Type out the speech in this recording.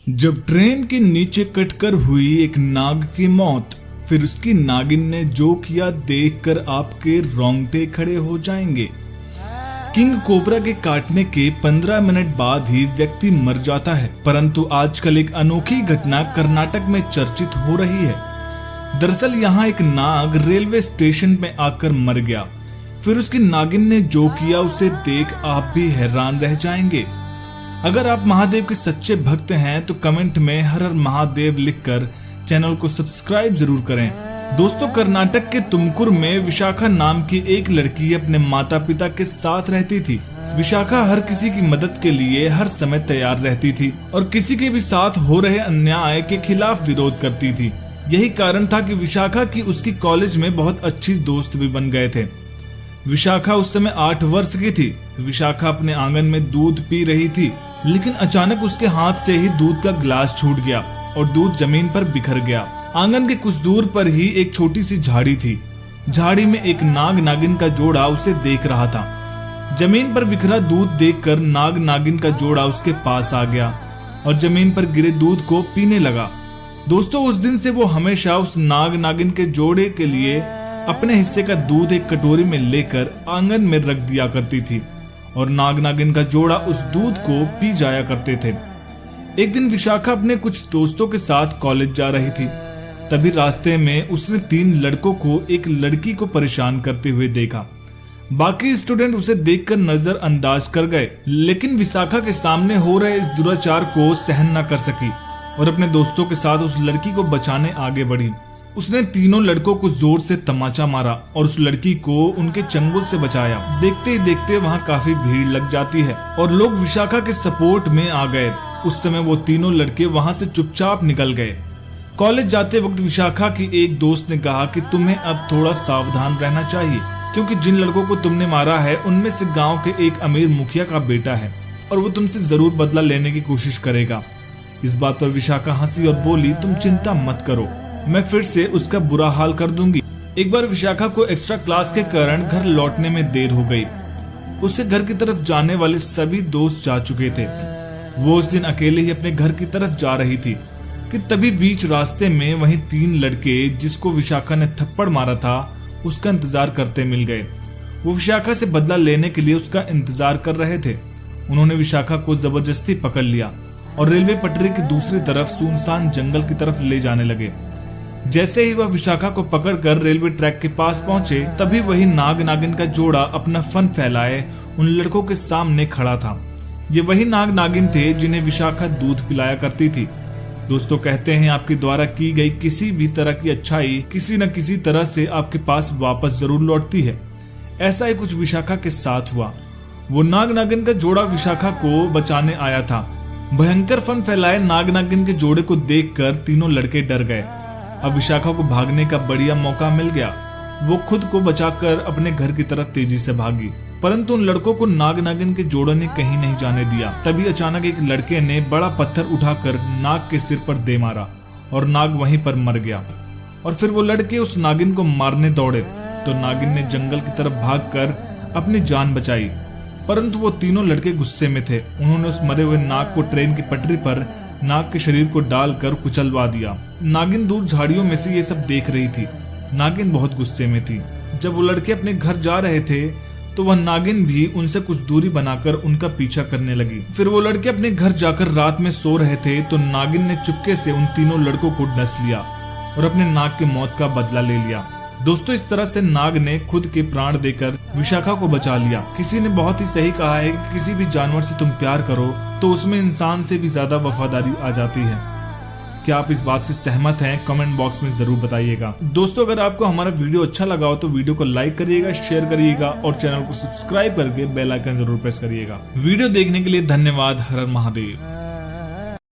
जब ट्रेन के नीचे कटकर हुई एक नाग की मौत, फिर उसकी नागिन ने जो किया देखकर आपके रोंगटे खड़े हो जाएंगे। किंग कोबरा के काटने के 15 मिनट बाद ही व्यक्ति मर जाता है, परंतु आजकल एक अनोखी घटना कर्नाटक में चर्चित हो रही है। दरअसल यहाँ एक नाग रेलवे स्टेशन में आकर मर गया। फिर उसकी नागिन ने जो किया उसे देख आप भी हैरान रह जाएंगे। अगर आप महादेव के सच्चे भक्त हैं तो कमेंट में हर हर महादेव लिखकर चैनल को सब्सक्राइब जरूर करें। दोस्तों, कर्नाटक के तुमकुर में विशाखा नाम की एक लड़की अपने माता पिता के साथ रहती थी। विशाखा हर किसी की मदद के लिए हर समय तैयार रहती थी और किसी के भी साथ हो रहे अन्याय के खिलाफ विरोध करती थी। यही कारण था कि विशाखा की उसकी कॉलेज में बहुत अच्छी दोस्त भी बन गए थे। विशाखा उस समय 8 वर्ष की थी। विशाखा अपने आंगन में दूध पी रही थी, लेकिन अचानक उसके हाथ से ही दूध का ग्लास छूट गया और दूध जमीन पर बिखर गया। आंगन के कुछ दूर पर ही एक छोटी सी झाड़ी थी। झाड़ी में एक नाग नागिन का जोड़ा उसे देख रहा था। जमीन पर बिखरा दूध देखकर नाग नागिन का जोड़ा उसके पास आ गया और जमीन पर गिरे दूध को पीने लगा। दोस्तों, उस दिन से वो हमेशा उस नाग नागिन के जोड़े के लिए अपने हिस्से का दूध एक कटोरी में लेकर आंगन में रख दिया करती थी और नाग नागिन का जोड़ा उस दूध को पी जाया करते थे। एक दिन विशाखा अपने कुछ दोस्तों के साथ कॉलेज जा रही थी। तभी रास्ते में उसने 3 लड़कों को एक लड़की को परेशान करते हुए देखा। बाकी स्टूडेंट उसे देखकर नजरअंदाज कर गए, लेकिन विशाखा के सामने हो रहे इस दुराचार को सहन न कर सकी और अपने दोस्तों के साथ उस लड़की को बचाने आगे बढ़ी। उसने तीनों लड़कों को जोर से तमाचा मारा और उस लड़की को उनके चंगुल से बचाया। देखते ही देखते वहां काफी भीड़ लग जाती है और लोग विशाखा के सपोर्ट में आ गए। उस समय वो तीनों लड़के वहां से चुपचाप निकल गए। कॉलेज जाते वक्त विशाखा की एक दोस्त ने कहा कि तुम्हें अब थोड़ा सावधान रहना चाहिए, क्योंकि जिन लड़कों को तुमने मारा है उनमें से गाँव के एक अमीर मुखिया का बेटा है और वो तुमसे जरूर बदला लेने की कोशिश करेगा। इस बात पर विशाखा हंसी और बोली, तुम चिंता मत करो, मैं फिर से उसका बुरा हाल कर दूंगी। एक बार विशाखा को एक्स्ट्रा क्लास के कारण घर लौटने में देर हो गई। उसे घर की तरफ जाने वाले सभी दोस्त जा चुके थे। वो उस दिन अकेले ही अपने घर की तरफ जा रही थी कि तभी बीच रास्ते में वहीं 3 लड़के जिसको विशाखा ने थप्पड़ मारा था उसका इंतजार करते मिल गए। वो विशाखा से बदला लेने के लिए उसका इंतजार कर रहे थे। उन्होंने विशाखा को जबरदस्ती पकड़ लिया और रेलवे पटरी की दूसरी तरफ सुनसान जंगल की तरफ ले जाने लगे। जैसे ही वह विशाखा को पकड़कर रेलवे ट्रैक के पास पहुंचे, तभी वही नाग नागिन का जोड़ा अपना फन फैलाए उन लड़कों के सामने खड़ा था। ये वही नाग नागिन थे जिन्हें विशाखा दूध पिलाया करती थी। दोस्तों, कहते हैं आपके द्वारा की गई किसी भी तरह की अच्छाई किसी न किसी तरह से आपके पास वापस जरूर लौटती है। ऐसा ही कुछ विशाखा के साथ हुआ। वो नाग नागिन का जोड़ा विशाखा को बचाने आया था। भयंकर फन फैलाए नाग नागिन के जोड़े को देखकर तीनों लड़के डर गए। अब विशाखा को भागने का बढ़िया मौका मिल गया। वो खुद को बचाकर अपने घर की तरफ तेजी से भागी, परंतु उन लड़कों को नाग नागिन के जोड़े ने कहीं नहीं जाने दिया। तभी अचानक एक लड़के ने बड़ा पत्थर उठाकर नाग के सिर पर दे मारा और नाग वहीं पर मर गया। और फिर वो लड़के उस नागिन को मारने दौड़े तो नागिन ने जंगल की तरफ भागकर अपनी जान बचाई, परंतु वो तीनों लड़के गुस्से में थे। उन्होंने उस मरे हुए नाग को ट्रेन की पटरी पर नाग के शरीर को डालकर कुचलवा दिया। नागिन दूर झाड़ियों में से ये सब देख रही थी। नागिन बहुत गुस्से में थी। जब वो लड़के अपने घर जा रहे थे तो वह नागिन भी उनसे कुछ दूरी बनाकर उनका पीछा करने लगी। फिर वो लड़के अपने घर जाकर रात में सो रहे थे तो नागिन ने चुपके से उन तीनों लड़कों को डस लिया और अपने नाग की मौत का बदला ले लिया। दोस्तों, इस तरह से नाग ने खुद के प्राण देकर विशाखा को बचा लिया। किसी ने बहुत ही सही कहा है कि किसी भी जानवर से तुम प्यार करो तो उसमें इंसान से भी ज्यादा वफादारी आ जाती है। क्या आप इस बात से सहमत हैं? कमेंट बॉक्स में जरूर बताइएगा। दोस्तों, अगर आपको हमारा वीडियो अच्छा लगा हो तो वीडियो को लाइक करिएगा, शेयर करिएगा और चैनल को सब्सक्राइब करके बेल आइकन जरूर प्रेस करिएगा। वीडियो देखने के लिए धन्यवाद। हर हर महादेव।